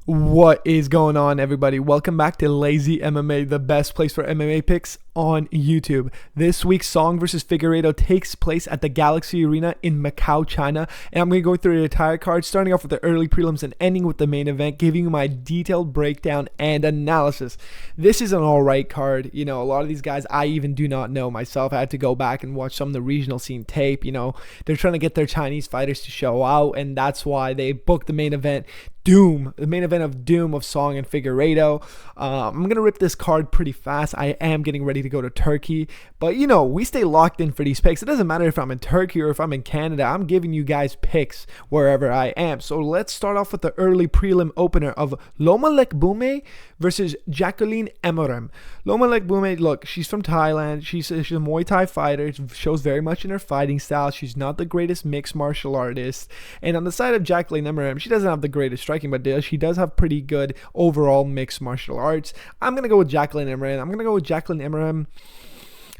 What is going on, everybody? Welcome back to Lazy MMA, the best place for MMA picks on YouTube. This week's Song versus Figueiredo takes place at the Galaxy Arena in Macau, China, and I'm going to go through the entire card, starting off with the early prelims and ending with the main event, giving you my detailed breakdown and analysis. This is an alright card. You know, a lot of these guys I even do not know myself. I had to go back and watch some of the regional scene tape. You know, they're trying to get their Chinese fighters to show out, and that's why they booked the main event. The main event of Doom of Song and Figueiredo. I'm going to rip this card pretty fast. I am getting ready to go to Turkey, but you know, we stay locked in for these picks. It doesn't matter if I'm in Turkey or if I'm in Canada. I'm giving you guys picks wherever I am. So let's start off with the early prelim opener of Loma Lekbume versus Jacqueline Emorem. Loma Lekbume, look, she's from Thailand. She's a Muay Thai fighter. It shows very much in her fighting style. She's not the greatest mixed martial artist. And on the side of Jacqueline Emorem, she doesn't have the greatest striking, but she does have pretty good overall mixed martial arts. I'm going to go with Jacqueline Emorem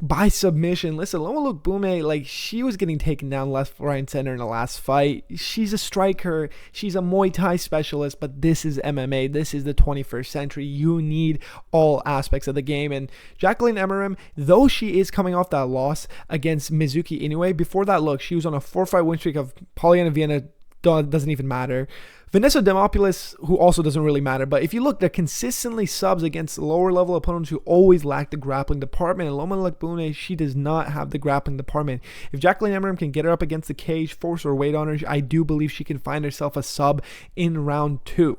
by submission. Listen, Loma Lekbume, like, she was getting taken down left, right, and center in the last fight. She's a striker. She's a Muay Thai specialist, but this is MMA. This is the 21st century. You need all aspects of the game. And Jacqueline Emorem, though she is coming off that loss against Mizuki Inoue, before that, look, she was on a 4-fight win streak of Polyana Viena. Doesn't even matter. Vanessa Demopoulos, who also doesn't really matter, but if you look, they're consistently subs against lower level opponents who always lack the grappling department, and Loma Lekbume, she does not have the grappling department. If Jacqueline Emorem can get her up against the cage, force her weight on her, I do believe she can find herself a sub in round 2.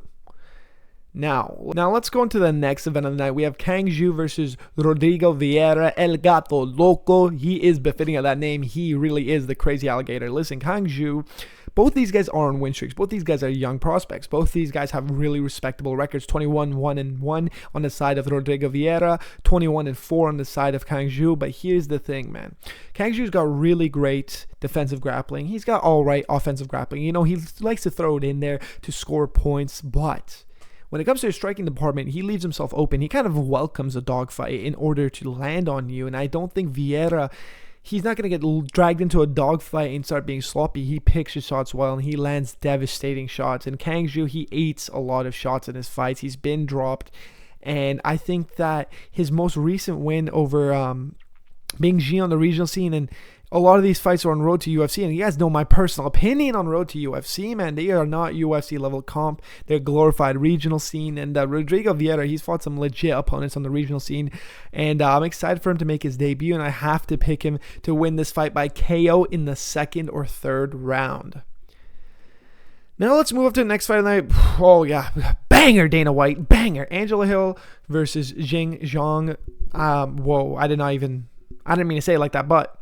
Now let's go into the next event of the night. We have Kang Zhu versus Rodrigo Vieira, El Gato Loco. He is befitting of that name. He really is the crazy alligator. Listen, Kang Zhu, both these guys are on win streaks. Both these guys are young prospects. Both these guys have really respectable records. 21-1-1 on the side of Rodrigo Vieira, 21-4 on the side of Kang Zhu. But here's the thing, man. Kang Zhu's got really great defensive grappling. He's got all right offensive grappling. You know, he likes to throw it in there to score points, but when it comes to his striking department, he leaves himself open. He kind of welcomes a dogfight in order to land on you. And I don't think Vieira, he's not going to get dragged into a dogfight and start being sloppy. He picks his shots well, and he lands devastating shots. And Kang Zhu, he eats a lot of shots in his fights. He's been dropped. And I think that his most recent win over Bing Ji on the regional scene, and a lot of these fights are on road to UFC, and you guys know my personal opinion on road to UFC, man. They are not UFC level comp. They're glorified regional scene, and Rodrigo Vieira, he's fought some legit opponents on the regional scene, and I'm excited for him to make his debut, and I have to pick him to win this fight by KO in the 2nd or 3rd round. Now let's move up to the next fight of the night. Oh yeah, banger, Dana White, banger. Angela Hill versus Jing Zhang. Whoa, I didn't mean to say it like that, but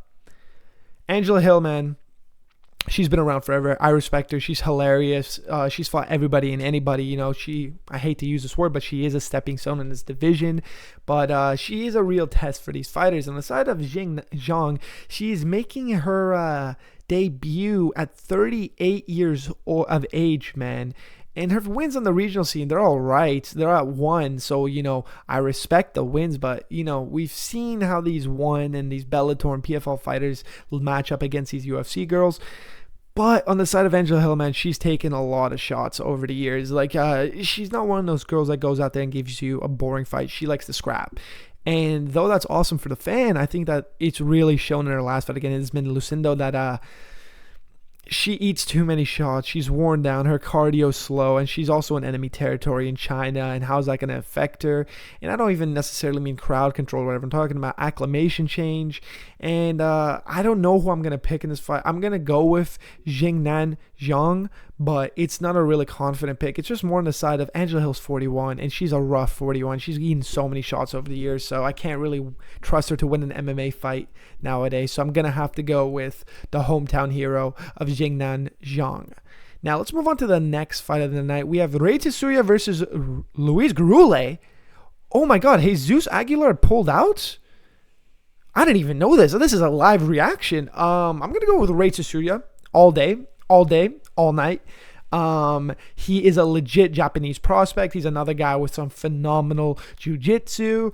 Angela Hill, man, she's been around forever. I respect her. She's hilarious. She's fought everybody and anybody. You know, I hate to use this word, but she is a stepping stone in this division. But she is a real test for these fighters. On the side of Jing Zhang, she's making her debut at 38 years of age, man. And her wins on the regional scene, they're all right. They're at 1, so, you know, I respect the wins. But, you know, we've seen how these 1 and these Bellator and PFL fighters match up against these UFC girls. But on the side of Angela Hill, man, she's taken a lot of shots over the years. Like, she's not one of those girls that goes out there and gives you a boring fight. She likes to scrap. And though that's awesome for the fan, I think that it's really shown in her last fight again. It's been Lucindo that she eats too many shots. She's worn down. Her cardio's slow, and she's also in enemy territory in China. And how's that going to affect her? And I don't even necessarily mean crowd control or whatever. I'm talking about acclimation change. And I don't know who I'm going to pick in this fight. I'm going to go with Jingnan Zhang, but it's not a really confident pick. It's just more on the side of Angela Hill's 41, and she's a rough 41. She's eaten so many shots over the years, so I can't really trust her to win an MMA fight nowadays. So I'm going to have to go with the hometown hero of Jingnan Zhang. Now, let's move on to the next fight of the night. We have Ray Tsuya versus Luis Gurule. Oh my God, Jesus Aguilar pulled out? I didn't even know this. This is a live reaction. I'm going to go with Ray Tsuya all day, all night. He is a legit Japanese prospect. He's another guy with some phenomenal jiu-jitsu.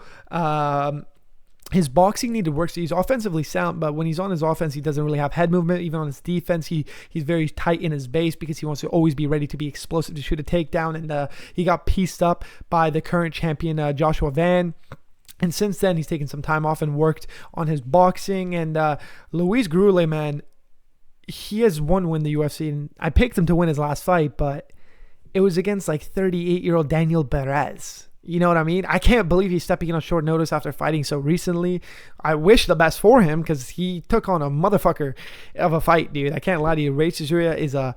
His boxing needed work. So he's offensively sound, but when he's on his offense, he doesn't really have head movement. Even on his defense, he's very tight in his base because he wants to always be ready to be explosive to shoot a takedown. And he got pieced up by the current champion, Joshua Van. And since then, he's taken some time off and worked on his boxing. And Luis Grule, man, he has won the UFC. And I picked him to win his last fight, but it was against like 38-year-old Daniel Perez. You know what I mean? I can't believe he's stepping in on short notice after fighting so recently. I wish the best for him because he took on a motherfucker of a fight, dude. I can't lie to you. Ray Cesario is a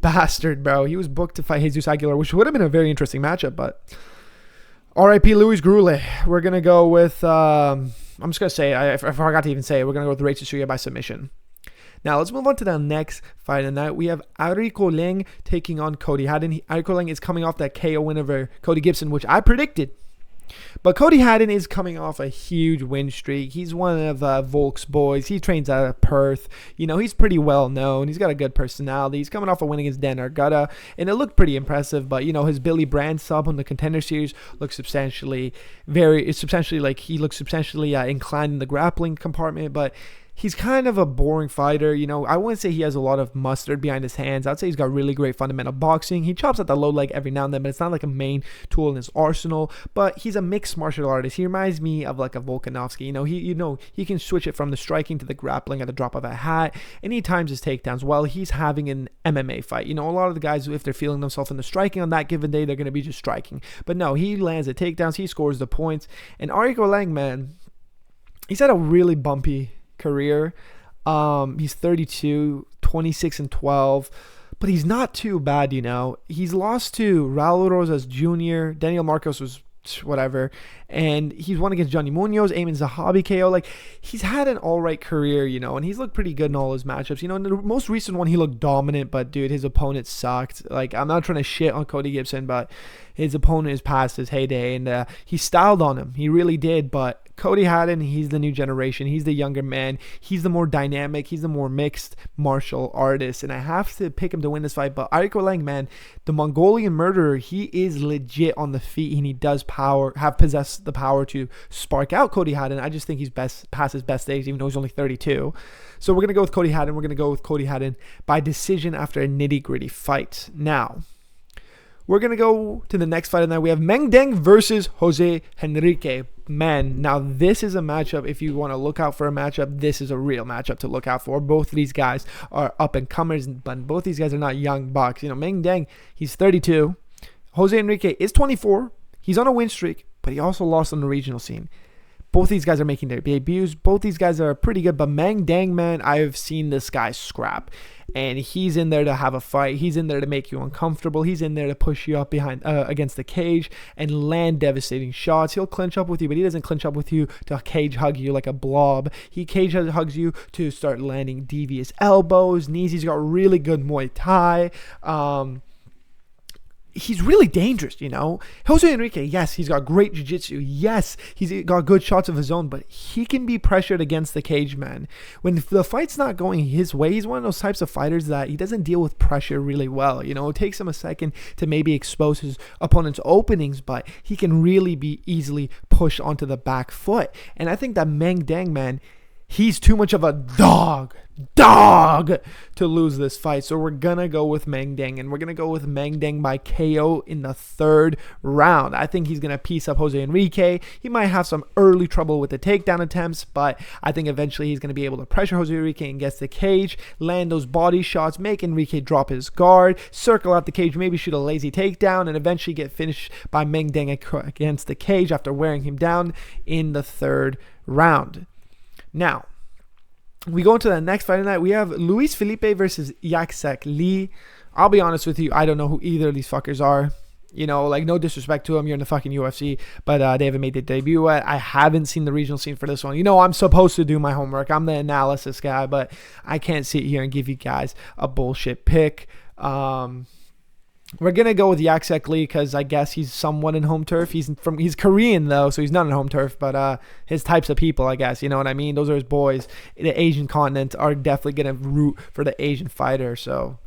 bastard, bro. He was booked to fight Jesus Aguilar, which would have been a very interesting matchup, but R.I.P. Luis Grule. We're going to go with, I'm just going to say, I forgot to even say it. We're going to go with Ray Cesario by submission. Now, let's move on to the next fight of the night. We have Aurico Leng taking on Cody Haddon. Aurico Leng is coming off that KO win over Cody Gibson, which I predicted. But Cody Haddon is coming off a huge win streak. He's one of Volk's boys. He trains out of Perth. You know, he's pretty well known. He's got a good personality. He's coming off a win against Dan Argueta, and it looked pretty impressive. But, you know, his Billy Brand sub on the Contender Series looks substantially inclined in the grappling compartment. But he's kind of a boring fighter. You know, I wouldn't say he has a lot of mustard behind his hands. I'd say he's got really great fundamental boxing. He chops at the low leg every now and then, but it's not like a main tool in his arsenal. But he's a mixed martial artist. He reminds me of like a Volkanovski. He can switch it from the striking to the grappling at the drop of a hat. And he times his takedowns while he's having an MMA fight. You know, a lot of the guys, if they're feeling themselves in the striking on that given day, they're going to be just striking. But no, he lands the takedowns. He scores the points. And Aurico Leng, man, he's had a really bumpy career. He's 32, 26-12, but he's not too bad, you know. He's lost to Raul Rosas Jr., Daniel Marcos was whatever, and he's won against Johnny Munoz, Ayman Zahabi KO. Like, he's had an all-right career, you know, and he's looked pretty good in all his matchups. You know, in the most recent one, he looked dominant, but dude, his opponent sucked. Like, I'm not trying to shit on Cody Gibson, but his opponent is past his heyday, and he styled on him. He really did, but Cody Haddon, he's the new generation. He's the younger man. He's the more dynamic. He's the more mixed martial artist. And I have to pick him to win this fight. But Aurico Leng, man, the Mongolian murderer, he is legit on the feet. And he does possess the power to spark out Cody Haddon. I just think he's past his best days, even though he's only 32. So we're going to go with Cody Haddon. We're going to go with Cody Haddon by decision after a nitty-gritty fight. Now, we're going to go to the next fight of the night. We have Meng Deng versus Jose Henrique. Man, now this is a matchup. If you want to look out for a matchup, this is a real matchup to look out for. Both of these guys are up-and-comers, but both these guys are not young bucks. You know, Meng Deng, he's 32. Jose Henrique is 24. He's on a win streak, but he also lost on the regional scene. Both these guys are making their debuts. Both these guys are pretty good, but Meng Deng, man, I've seen this guy scrap. And he's in there to have a fight. He's in there to make you uncomfortable. He's in there to push you up behind against the cage and land devastating shots. He'll clinch up with you, but he doesn't clinch up with you to cage hug you like a blob. He cage hugs you to start landing devious elbows, knees. He's got really good Muay Thai. He's really dangerous, you know. Jose Henrique, yes, he's got great jiu-jitsu. Yes, he's got good shots of his own, but he can be pressured against the cage, man. When the fight's not going his way, he's one of those types of fighters that he doesn't deal with pressure really well. You know, it takes him a second to maybe expose his opponent's openings, but he can really be easily pushed onto the back foot. And I think that Meng Deng, man, he's too much of a dog to lose this fight. So we're gonna go with Meng Deng, and we're gonna go with Meng Deng by KO in the third round. I think he's gonna piece up Jose Henrique. He might have some early trouble with the takedown attempts, but I think eventually he's gonna be able to pressure Jose Henrique and get the cage, land those body shots, make Henrique drop his guard, circle out the cage, maybe shoot a lazy takedown, and eventually get finished by Meng Deng against the cage after wearing him down in the third round. Now, we go into the next fight tonight. We have Luis Felipe versus Yaksek Lee. I'll be honest with you, I don't know who either of these fuckers are. You know, like, no disrespect to them. You're in the fucking UFC, but they haven't made their debut yet. I haven't seen the regional scene for this one. You know, I'm supposed to do my homework. I'm the analysis guy, but I can't sit here and give you guys a bullshit pick. We're going to go with Yaksek Lee because I guess he's somewhat in home turf. He's Korean, though, so he's not in home turf, but his types of people, I guess. You know what I mean? Those are his boys. The Asian continent are definitely going to root for the Asian fighter. So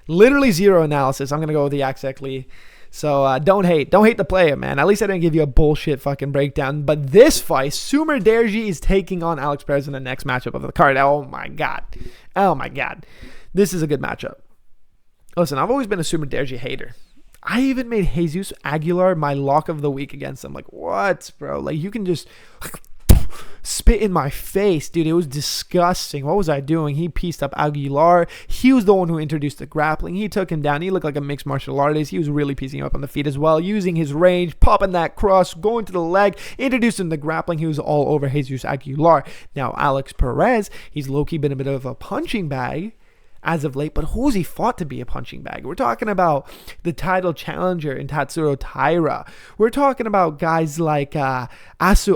literally zero analysis. I'm going to go with Yaksek Lee. So don't hate the player, man. At least I didn't give you a bullshit fucking breakdown. But this fight, Sumer Derji is taking on Alex Perez in the next matchup of the card. Oh my god. This is a good matchup. Listen, I've always been a Sumer Derji hater. I even made Jesus Aguilar my lock of the week against him. Like, what, bro? Like, you can just spit in my face, dude. It was disgusting. What was I doing? He pieced up Aguilar. He was the one who introduced the grappling. He took him down. He looked like a mixed martial artist. He was really piecing him up on the feet as well, using his range, popping that cross, going to the leg, introducing the grappling. He was all over Jesus Aguilar. Now, Alex Perez, he's low-key been a bit of a punching bag as of late, but who's he fought to be a punching bag? We're talking about the challenger in Tatsuro Taira. We're talking about guys like Asu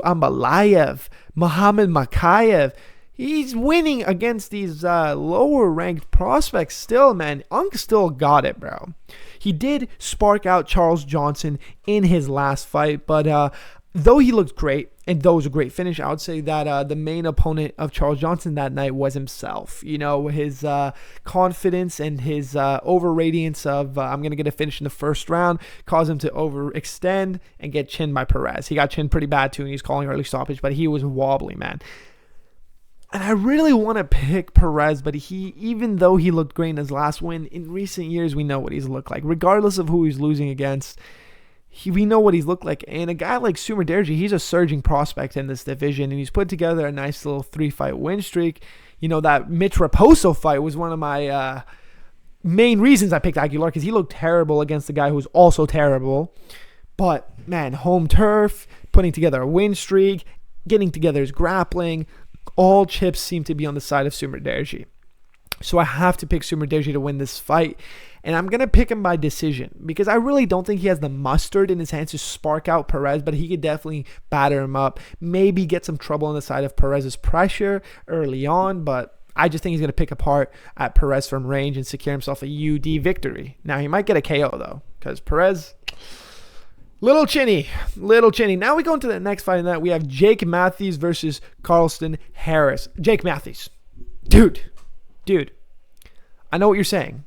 Ambalayev, Muhammad Makayev. He's winning against these lower ranked prospects still, man. Unk still got it, bro. He did spark out Charles Johnson in his last fight, but though he looked great, and though it was a great finish, I would say that the main opponent of Charles Johnson that night was himself. You know, his confidence and his over-radiance of I'm going to get a finish in the first round caused him to overextend and get chinned by Perez. He got chinned pretty bad too, and he's calling early stoppage, but he was wobbly, man. And I really want to pick Perez, but even though he looked great in his last win, in recent years we know what he's looked like. Regardless of who he's losing against, we know what he's looked like. And a guy like Sumer Derji, he's a surging prospect in this division, and he's put together a nice little 3-fight win streak. You know, that Mitch Raposo fight was one of my main reasons I picked Aguilar, because he looked terrible against the guy who was also terrible. But, man, home turf, putting together a win streak, getting together his grappling, all chips seem to be on the side of Sumer Derji. So I have to pick Sumer Derji to win this fight. And I'm going to pick him by decision because I really don't think he has the mustard in his hands to spark out Perez, but he could definitely batter him up, maybe get some trouble on the side of Perez's pressure early on, but I just think he's going to pick apart at Perez from range and secure himself a UD victory. Now, he might get a KO, though, because Perez, little chinny. Now we go into the next fight, and that we have Jake Matthews versus Carlston Harris. Jake Matthews. Dude, I know what you're saying.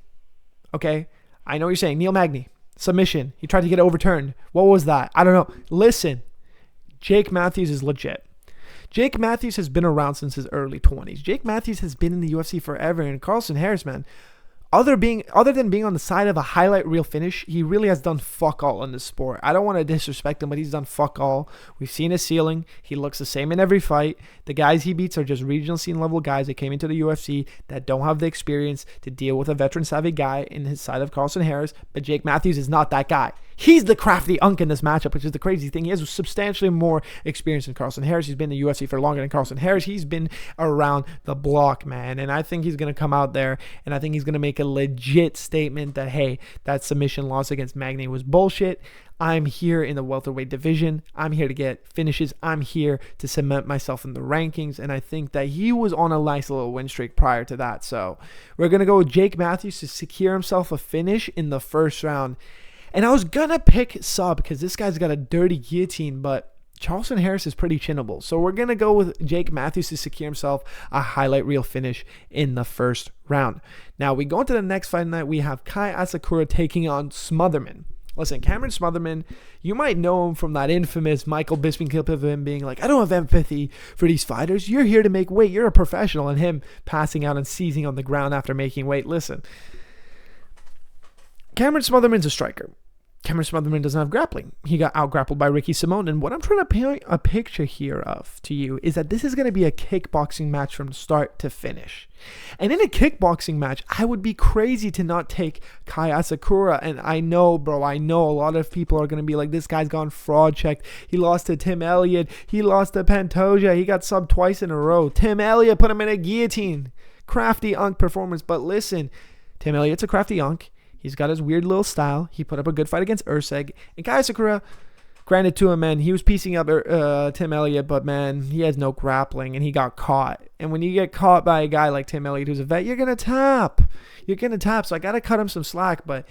Okay, I know what you're saying. Neil Magny, submission. He tried to get it overturned. What was that? I don't know. Listen, Jake Matthews is legit. Jake Matthews has been around since his early 20s. Jake Matthews has been in the UFC forever. And Carlston Harris, man, other than being on the side of a highlight reel finish, he really has done fuck all in this sport. I don't want to disrespect him, but he's done fuck all. We've seen his ceiling. He looks the same in every fight. The guys he beats are just regional scene level guys that came into the UFC that don't have the experience to deal with a veteran savvy guy in his side of Carlston Harris. But Jake Matthews is not that guy. He's the crafty unk in this matchup, which is the crazy thing. He has substantially more experience than Carlston Harris. He's been in the UFC for longer than Carlston Harris. He's been around the block, man. And I think he's going to come out there, and I think he's going to make a legit statement that, hey, that submission loss against Magny was bullshit. I'm here in the welterweight division. I'm here to get finishes. I'm here to cement myself in the rankings. And I think that he was on a nice little win streak prior to that. So we're going to go with Jake Matthews to secure himself a finish in the first round. And I was going to pick Sub because this guy's got a dirty guillotine, but Charleston Harris is pretty chinnable. So we're going to go with Jake Matthews to secure himself a highlight reel finish in the first round. Now we go into the next fight night. We have Kai Asakura taking on Smotherman. Listen, Cameron Smotherman, you might know him from that infamous Michael Bisping clip of him being like, I don't have empathy for these fighters. You're here to make weight. You're a professional. And him passing out and seizing on the ground after making weight. Listen, Cameron Smotherman's a striker. Cameron Smotherman doesn't have grappling. He got out-grappled by Ricky Simone. And what I'm trying to paint a picture here of to you is that this is going to be a kickboxing match from start to finish. And in a kickboxing match, I would be crazy to not take Kai Asakura. And I know, bro, a lot of people are going to be like, this guy's gone fraud checked. He lost to Tim Elliott. He lost to Pantoja. He got subbed twice in a row. Tim Elliott put him in a guillotine. Crafty unk performance. But listen, Tim Elliott's a crafty unk. He's got his weird little style. He put up a good fight against Urseg. And Kai Asakura, granted to him, man, he was piecing up Tim Elliott, but, man, he has no grappling, and he got caught. And when you get caught by a guy like Tim Elliott who's a vet, you're going to tap. So I got to cut him some slack, but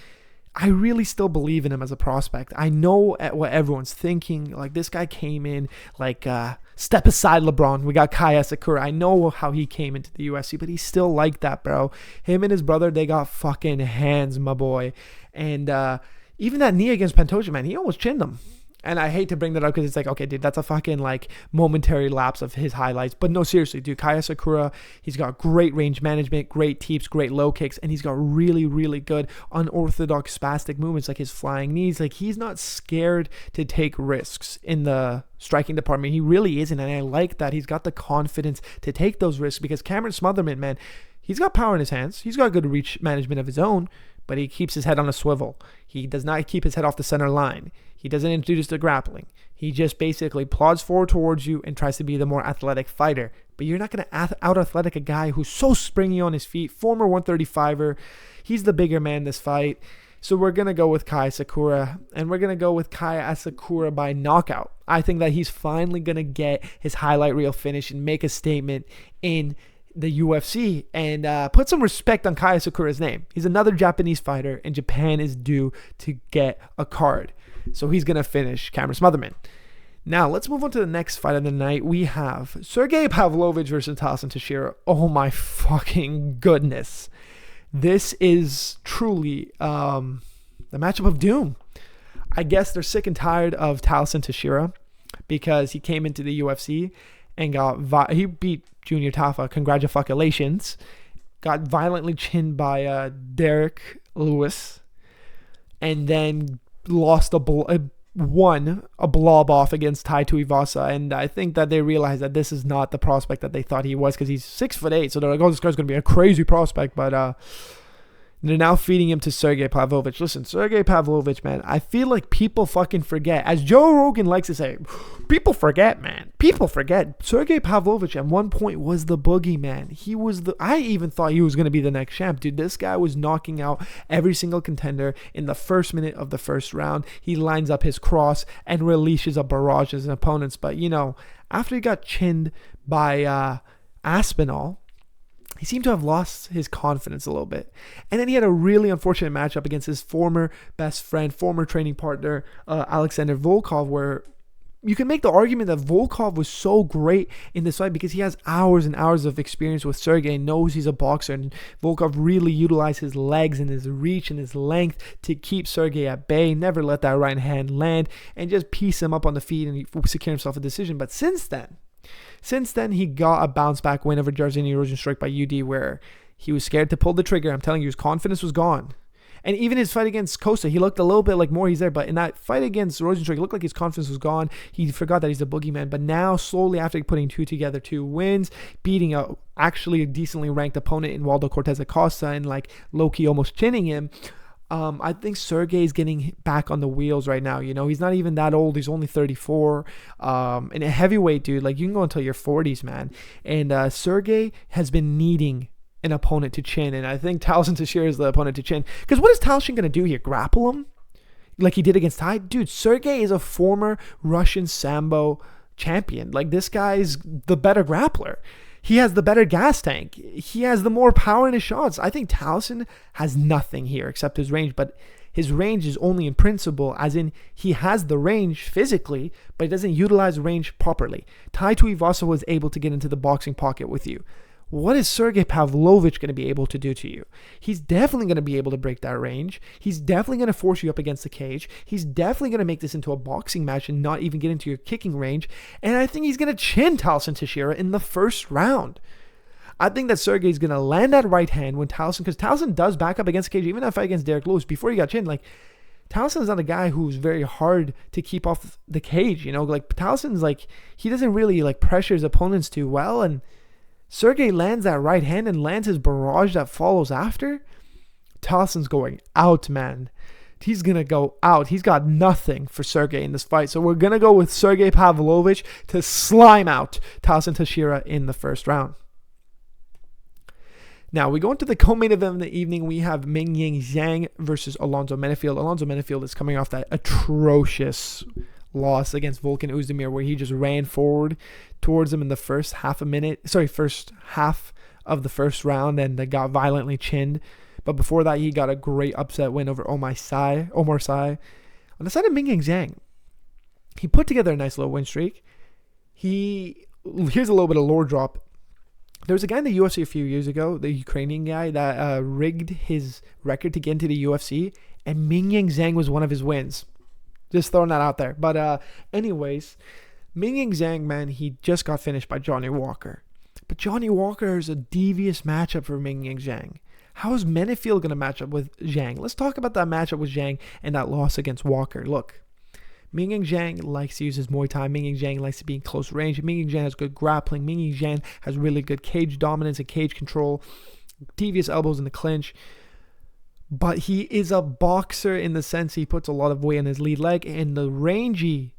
I really still believe in him as a prospect. I know what everyone's thinking. Like, this guy came in like step aside LeBron. We got Kai Asakura. I know how he came into the UFC, but he's still like that, bro. Him and his brother, they got fucking hands, my boy. And Even that knee against Pantoja, man, he almost chinned him. And I hate to bring that up because it's like, okay, dude, that's a fucking like momentary lapse of his highlights. But no, seriously, dude, Kaya Sakura, he's got great range management, great teeps, great low kicks, and he's got really, really good unorthodox spastic movements like his flying knees. Like, he's not scared to take risks in the striking department. He really isn't. And I like that he's got the confidence to take those risks, because Cameron Smotherman, man, he's got power in his hands. He's got good reach management of his own, but he keeps his head on a swivel. He does not keep his head off the center line. He doesn't introduce the grappling. He just basically plods forward towards you and tries to be the more athletic fighter. But you're not going to out-athletic a guy who's so springy on his feet, former 135er. He's the bigger man this fight. So we're going to go with Kaya Sakura, and we're going to go with Kaya Sakura by knockout. I think that he's finally going to get his highlight reel finish and make a statement in the UFC and put some respect on Kaya Sakura's name. He's another Japanese fighter, and Japan is due to get a card. So he's going to finish Cameron Smotherman. Now, let's move on to the next fight of the night. We have Sergey Pavlovich versus Talson Teixeira. Oh my fucking goodness. This is truly the matchup of doom. I guess they're sick and tired of Talson Teixeira because he came into the UFC and he beat Junior Tafa. Congratulations. Got violently chinned by Derek Lewis, and then lost won a blob off against Tai Tuivasa. And I think that they realized that this is not the prospect that they thought he was, because he's 6'8". So they're like, oh, this guy's going to be a crazy prospect. But they're now feeding him to Sergey Pavlovich. Listen, Sergey Pavlovich, man, I feel like people fucking forget. As Joe Rogan likes to say, people forget, man. People forget. Sergey Pavlovich at one point was the boogeyman. I even thought he was going to be the next champ. Dude, this guy was knocking out every single contender in the first minute of the first round. He lines up his cross and releases a barrage of his opponents. But, after he got chinned by Aspinall, he seemed to have lost his confidence a little bit. And then he had a really unfortunate matchup against his former best friend, former training partner, Alexander Volkov, where you can make the argument that Volkov was so great in this fight because he has hours and hours of experience with Sergey, knows he's a boxer, and Volkov really utilized his legs and his reach and his length to keep Sergey at bay, never let that right hand land, and just piece him up on the feet and secure himself a decision. But since then, he got a bounce-back win over Jairzinho Rozenstruik by UD, where he was scared to pull the trigger. I'm telling you, his confidence was gone. And even his fight against Costa, he looked a little bit like more he's there. But in that fight against Rozenstruik, it looked like his confidence was gone. He forgot that he's the boogeyman. But now, slowly, after putting two wins, beating actually a decently ranked opponent in Waldo Cortez Acosta and like low-key almost chinning him, I think Sergey is getting back on the wheels right now. He's not even that old. He's only 34. And a heavyweight, dude, like you can go until your 40s, man. And Sergey has been needing an opponent to chin. And I think Talson Teixeira is the opponent to chin. Because what is Talson going to do here? Grapple him? Like he did against Tai? Dude, Sergey is a former Russian Sambo champion. Like, this guy's the better grappler. He has the better gas tank. He has the more power in his shots. I think Talson has nothing here except his range, but his range is only in principle, as in he has the range physically, but he doesn't utilize range properly. Tai Tuivasa was able to get into the boxing pocket with you. What is Sergey Pavlovich going to be able to do to you? He's definitely going to be able to break that range. He's definitely going to force you up against the cage. He's definitely going to make this into a boxing match and not even get into your kicking range. And I think he's going to chin Talson Teixeira in the first round. I think that Sergey's going to land that right hand when Talson, because Talson does back up against the cage, even that fight against Derek Lewis, before he got chinned, like, Talson's not a guy who's very hard to keep off the cage, like, Talson's, like, he doesn't really, like, pressure his opponents too well, and Sergey lands that right hand and lands his barrage that follows after. Talson's going out, man. He's going to go out. He's got nothing for Sergey in this fight. So we're going to go with Sergey Pavlovich to slime out Talson Teixeira in the first round. Now, we go into the co-main event of the evening. We have Mingying Zhang versus Alonzo Menefield. Alonzo Menefield is coming off that atrocious loss against Volkan Oezdemir, where he just ran forward towards him in the first half of the first round and got violently chinned. But before that, he got a great upset win over Omar Sy. On the side of Mingying Zhang, he put together a nice little win streak. Here's a little bit of lore drop. There was a guy in the UFC a few years ago, the Ukrainian guy, that rigged his record to get into the UFC, and Ming Yang Zhang was one of his wins. Just throwing that out there. But anyways, Ming Yang Zhang, man, he just got finished by Johnny Walker. But Johnny Walker is a devious matchup for Ming Yang Zhang. How is Menefield going to match up with Zhang? Let's talk about that matchup with Zhang and that loss against Walker. Look, Ming Yang Zhang likes to use his Muay Thai. Ming Yang Zhang likes to be in close range. Ming Yang Zhang has good grappling. Ming Yang Zhang has really good cage dominance and cage control. Devious elbows in the clinch. But he is a boxer in the sense he puts a lot of weight on his lead leg. And the rangy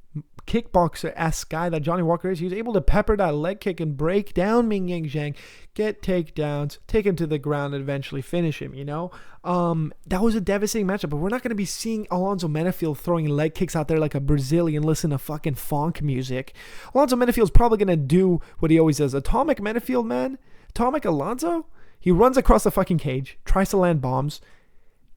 kickboxer-esque guy that Johnny Walker is, he was able to pepper that leg kick and break down Ming Yang Zhang, get takedowns, take him to the ground, and eventually finish him, you know? That was a devastating matchup, but we're not going to be seeing Alonzo Menefield throwing leg kicks out there like a Brazilian, listen to fucking funk music. Alonzo Menefield's probably going to do what he always does. Atomic Menefield, man. Atomic Alonzo? He runs across the fucking cage, tries to land bombs,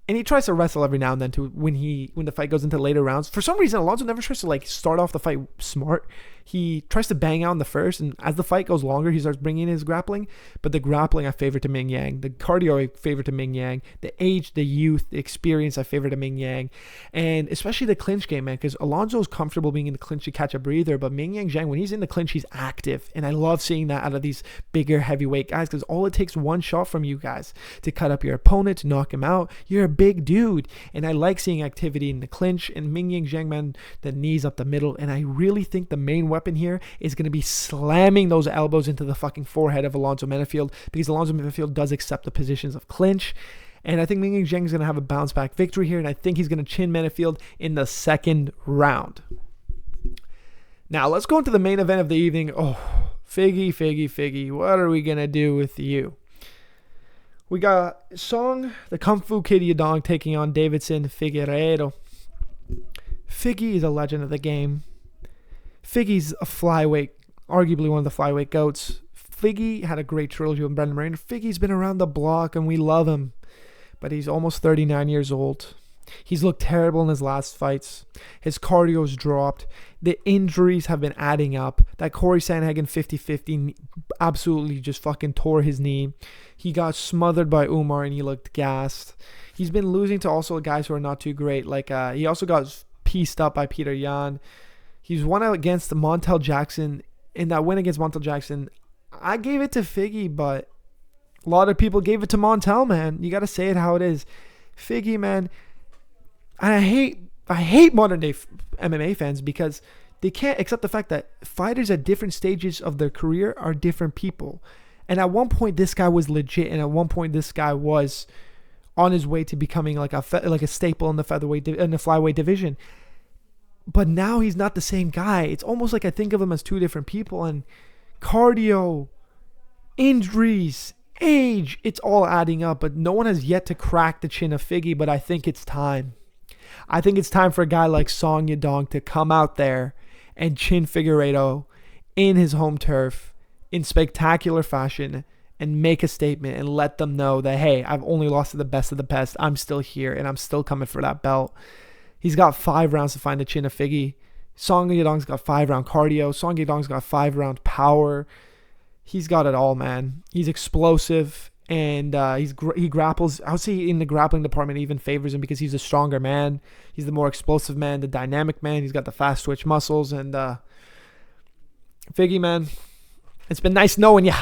and he tries to wrestle every now and then when the fight goes into later rounds. For some reason, Alonzo never tries to like start off the fight smart. He tries to bang out in the first, and as the fight goes longer, he starts bringing in his grappling. But the grappling I favor to Ming Yang. The cardio I favor to Ming Yang. The age, the youth, the experience I favor to Ming Yang. And especially the clinch game, man, because Alonzo is comfortable being in the clinch to catch a breather, but Ming Yang Zhang, when he's in the clinch, he's active. And I love seeing that out of these bigger heavyweight guys, because all it takes one shot from you guys to cut up your opponent, to knock him out. You're a big dude. And I like seeing activity in the clinch. And Ming Yang Zhang, man, the knees up the middle. And I really think the main weapon here is going to be slamming those elbows into the fucking forehead of Alonzo Menefield, because Alonzo Menefield does accept the positions of clinch. And I think Ming Yang Zhang is going to have a bounce back victory here, and I think he's going to chin Menefield in the second round. Now let's go into the main event of the evening. Oh, Figgy, what are we going to do with you? We got Song, the Kung Fu Kid Yadong, taking on Davidson Figueiredo. Figgy is a legend of the game. Figgy's a flyweight, arguably one of the flyweight goats. Figgy had a great trilogy with Brendan Moreno. Figgy's been around the block and we love him. But he's almost 39 years old. He's looked terrible in his last fights. His cardio's dropped. The injuries have been adding up. That Corey Sandhagen 50-50 absolutely just fucking tore his knee. He got smothered by Umar and he looked gassed. He's been losing to also guys who are not too great. Like he also got pieced up by Peter Yan. He's won out against Montel Jackson. In that win against Montel Jackson, I gave it to Figgy, but a lot of people gave it to Montel, man. You got to say it how it is. Figgy, man. And I hate modern day MMA fans because they can't accept the fact that fighters at different stages of their career are different people. And at one point, this guy was legit, and at one point, this guy was on his way to becoming like a staple in the flyweight division. But now he's not the same guy. It's almost like I think of him as two different people. And cardio, injuries, age, it's all adding up. But no one has yet to crack the chin of Figgy. But I think it's time. I think it's time for a guy like Song Yadong to come out there and chin Figueiredo in his home turf in spectacular fashion and make a statement and let them know that, hey, I've only lost to the best of the best. I'm still here and I'm still coming for that belt. He's got 5 rounds to find the chin of Figgy. Song Yadong's got 5-round cardio. Song Yadong's got 5-round power. He's got it all, man. He's explosive, and he grapples. I would say in the grappling department, it even favors him because he's a stronger man. He's the more explosive man, the dynamic man. He's got the fast twitch muscles. And Figgy, man, it's been nice knowing ya.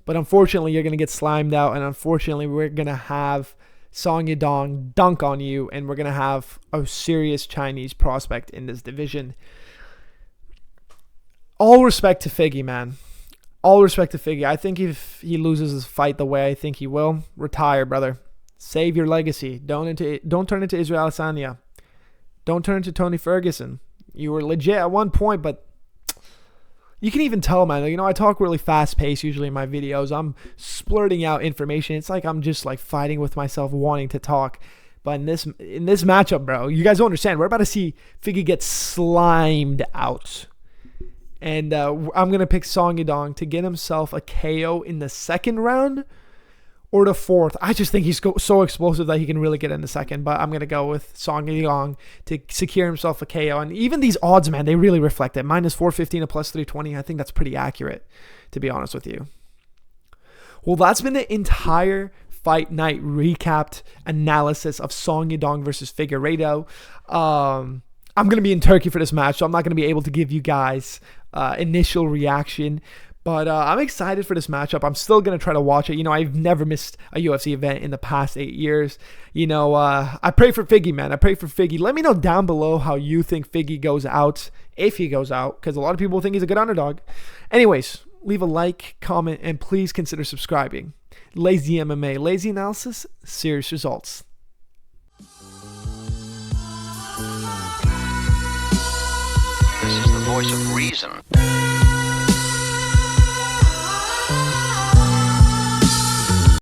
But unfortunately, you're going to get slimed out, and unfortunately, we're going to have Song Yadong dunk on you, and we're going to have a serious Chinese prospect in this division. All respect to Figgy, man. All respect to Figgy. I think if he loses his fight the way I think he will, retire, brother. Save your legacy. Don't turn into Israel Adesanya. Don't turn into Tony Ferguson. You were legit at one point, but you can even tell, man. You know, I talk really fast-paced usually in my videos. I'm splurting out information. It's like I'm just like fighting with myself, wanting to talk. But in this matchup, bro, you guys don't understand. We're about to see Figgy get slimed out. And I'm going to pick Song Yadong to get himself a KO in the second round or the fourth. I just think he's so explosive that he can really get in the second. But I'm going to go with Song Yadong to secure himself a KO. And even these odds, man, they really reflect it. Minus 415 to plus 320. I think that's pretty accurate, to be honest with you. Well, that's been the entire Fight Night recapped analysis of Song Yadong versus Figueiredo. I'm going to be in Turkey for this match, so I'm not going to be able to give you guys initial reaction. But I'm excited for this matchup. I'm still going to try to watch it. I've never missed a UFC event in the past 8 years. I pray for Figgy, man. I pray for Figgy. Let me know down below how you think Figgy goes out, if he goes out, because a lot of people think he's a good underdog. Anyways, leave a like, comment, and please consider subscribing. Lazy MMA, lazy analysis, serious results. This is the voice of reason.